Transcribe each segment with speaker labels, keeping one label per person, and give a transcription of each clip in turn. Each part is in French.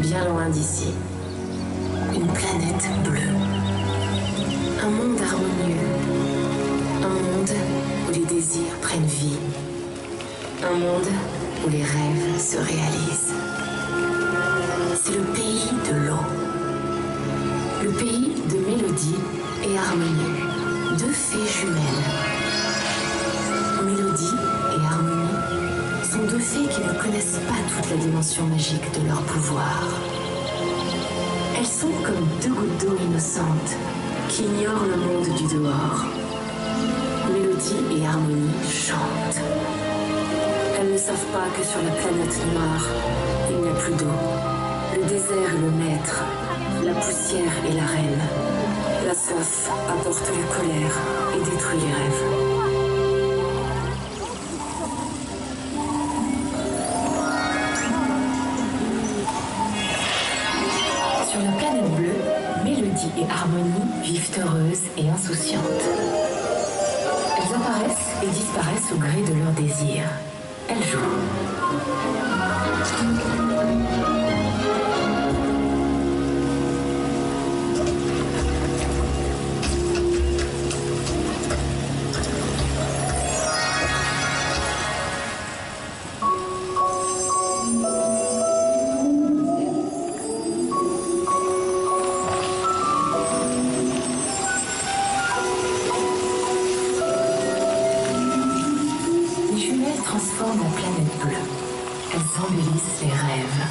Speaker 1: bien loin d'ici. Une planète bleue. Un monde harmonieux. Un monde où les désirs prennent vie. Un monde où les rêves se réalisent. C'est le pays de l'eau. Le pays de Mélodie et Harmonie, deux fées jumelles. Mélodie et Harmonie sont deux fées qui ne connaissent pas toute la dimension magique de leur pouvoir. Elles sont comme deux gouttes d'eau innocentes qui ignorent le monde du dehors. Mélodie et Harmonie chantent. Elles ne savent pas que sur la planète noire, il n'y a plus d'eau. Le désert est le maître, la poussière est la reine. La soif apporte la colère et détruit les rêves. Sur la planète bleue, Mélodie et Harmonie vivent heureuses et insouciantes. Elles apparaissent et disparaissent au gré de leurs désirs. Elles jouent. Transforment la planète bleue. Elles embellissent les rêves.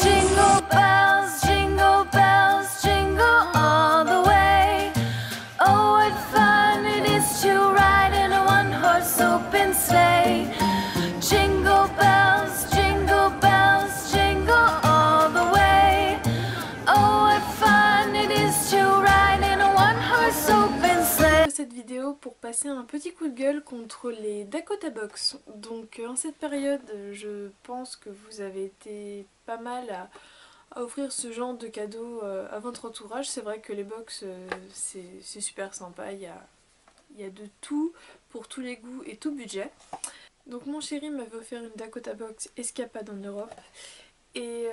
Speaker 2: Jingle bells, jingle all the way. Oh, what fun it is to ride in a one-horse open sleigh. Jingle bells, jingle all the way. Oh, what fun it is to ride in a one-horse open sleigh.
Speaker 3: Cette vidéo pour passer un petit coup de gueule contre les Dakota Box. Donc en cette période, je pense que vous avez été pas mal à offrir ce genre de cadeaux à votre entourage. C'est vrai que les box c'est super sympa, il y a de tout pour tous les goûts et tout budget. Donc mon chéri m'avait offert une Dakota Box Escapade en Europe. Et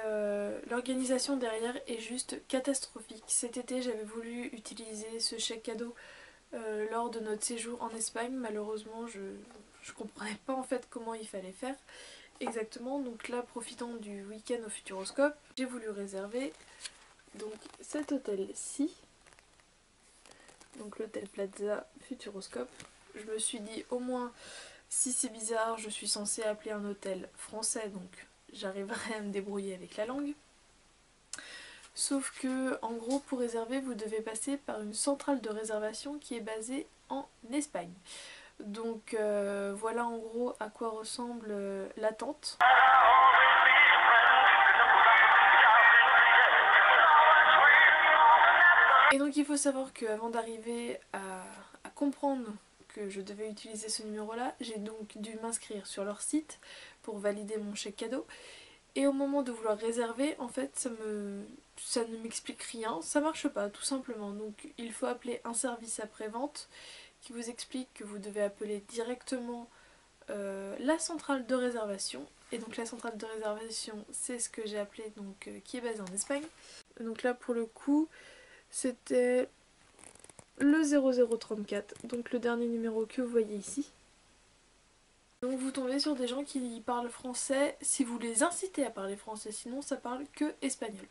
Speaker 3: l'organisation derrière est juste catastrophique. Cet été j'avais voulu utiliser ce chèque cadeau lors de notre séjour en Espagne. Malheureusement je comprenais pas en fait comment il fallait faire exactement. Donc là, profitant du week-end au Futuroscope, j'ai voulu réserver donc cet hôtel-ci, donc l'hôtel Plaza Futuroscope. Je me suis dit, au moins si c'est bizarre, je suis censée appeler un hôtel français, donc j'arriverai à me débrouiller avec la langue. Sauf que, en gros, pour réserver, vous devez passer par une centrale de réservation qui est basée en Espagne. Donc voilà en gros à quoi ressemble l'attente. Et donc il faut savoir qu'avant d'arriver à comprendre que je devais utiliser ce numéro là, j'ai donc dû m'inscrire sur leur site pour valider mon chèque cadeau. Et au moment de vouloir réserver, en fait ça ne m'explique rien, ça marche pas tout simplement. Donc il faut appeler un service après-vente qui vous explique que vous devez appeler directement la centrale de réservation. Et donc la centrale de réservation, c'est ce que j'ai appelé, donc qui est basée en Espagne. Donc là pour le coup c'était le 0034, donc le dernier numéro que vous voyez ici. Donc vous tombez sur des gens qui parlent français si vous les incitez à parler français, sinon ça parle que espagnol.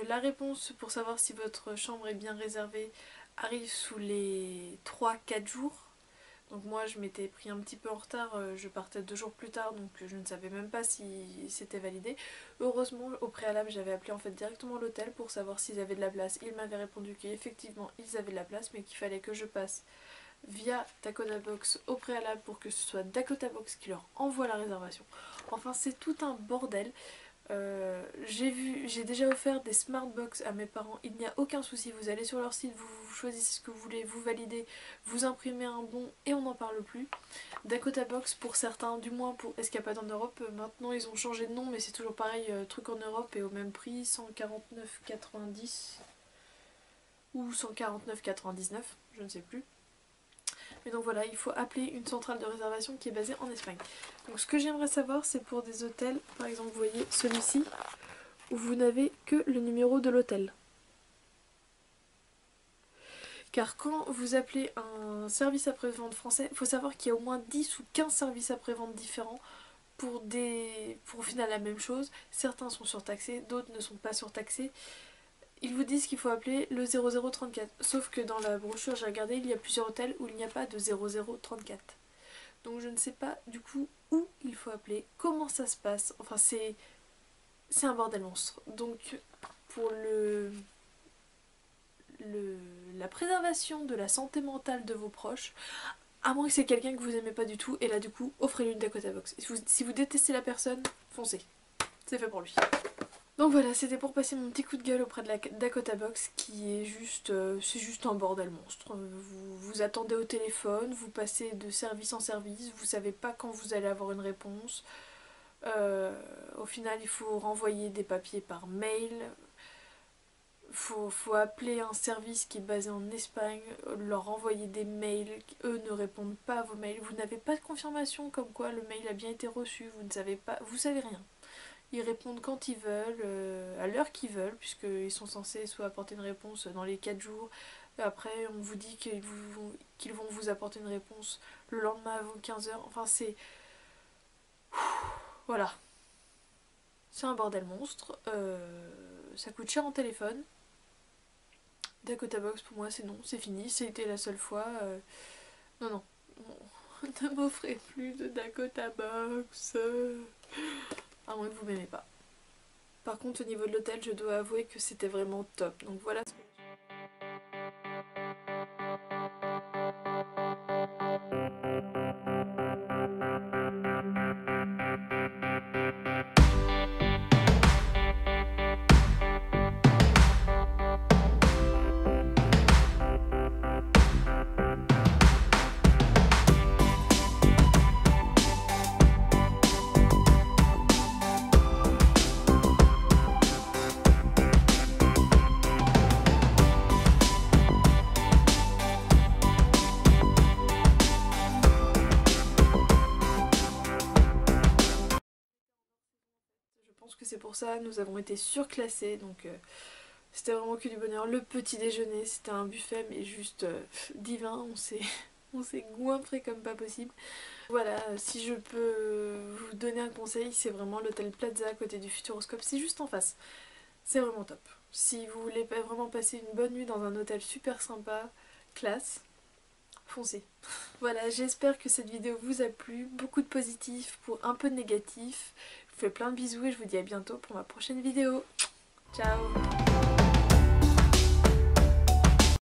Speaker 3: La réponse pour savoir si votre chambre est bien réservée arrive sous les 3-4 jours. Donc moi je m'étais pris un petit peu en retard, je partais 2 jours plus tard, donc je ne savais même pas si c'était validé. Heureusement au préalable j'avais appelé en fait directement l'hôtel pour savoir s'ils avaient de la place. Ils m'avaient répondu qu'effectivement ils avaient de la place, mais qu'il fallait que je passe via Dakota Box au préalable pour que ce soit Dakota Box qui leur envoie la réservation. Enfin c'est tout un bordel. J'ai déjà offert des smart box à mes parents, il n'y a aucun souci, vous allez sur leur site, vous choisissez ce que vous voulez, vous validez, vous imprimez un bon et on n'en parle plus. Dakota Box pour certains, du moins pour Escapade en Europe, maintenant ils ont changé de nom mais c'est toujours pareil, truc en Europe et au même prix, 149,90 ou 149,99, je ne sais plus. Mais donc voilà, il faut appeler une centrale de réservation qui est basée en Espagne. Donc ce que j'aimerais savoir, c'est pour des hôtels, par exemple vous voyez celui-ci, où vous n'avez que le numéro de l'hôtel. Car quand vous appelez un service après-vente français, il faut savoir qu'il y a au moins 10 ou 15 services après-vente différents pour au final la même chose. Certains sont surtaxés, d'autres ne sont pas surtaxés. Ils vous disent qu'il faut appeler le 0034. Sauf que dans la brochure, j'ai regardé, il y a plusieurs hôtels où il n'y a pas de 0034. Donc je ne sais pas du coup où il faut appeler, comment ça se passe. Enfin c'est un bordel monstre. Donc pour la préservation de la santé mentale de vos proches, à moins que c'est quelqu'un que vous aimez pas du tout, et là du coup offrez-lui une Dakota Box. Si vous détestez la personne, foncez, c'est fait pour lui. Donc voilà, c'était pour passer mon petit coup de gueule auprès de la Dakota Box qui est juste, c'est juste un bordel monstre. Vous attendez au téléphone, vous passez de service en service, vous savez pas quand vous allez avoir une réponse. Au final il faut renvoyer des papiers par mail. Faut appeler un service qui est basé en Espagne, leur envoyer des mails, eux ne répondent pas à vos mails, vous n'avez pas de confirmation comme quoi le mail a bien été reçu, vous savez rien. Ils répondent quand ils veulent, à l'heure qu'ils veulent, puisqu'ils sont censés soit apporter une réponse dans les 4 jours, après on vous dit qu'ils vont vous apporter une réponse le lendemain avant 15 h, enfin c'est... Voilà. C'est un bordel monstre, ça coûte cher en téléphone. Dakota Box pour moi c'est non, c'est fini, c'était la seule fois. Non, ne m'offrez plus de Dakota Box, à moins que vous m'aimez pas. Par contre au niveau de l'hôtel je dois avouer que c'était vraiment top, donc voilà. Je pense que c'est pour ça, nous avons été surclassés, donc c'était vraiment que du bonheur. Le petit déjeuner, c'était un buffet mais juste divin, on s'est goinfré comme pas possible. Voilà, si je peux vous donner un conseil, c'est vraiment l'hôtel Plaza à côté du Futuroscope, c'est juste en face. C'est vraiment top. Si vous voulez vraiment passer une bonne nuit dans un hôtel super sympa, classe, foncez. Voilà, j'espère que cette vidéo vous a plu, beaucoup de positifs pour un peu de négatifs. Je vous fais plein de bisous et je vous dis à bientôt pour ma prochaine vidéo. Ciao!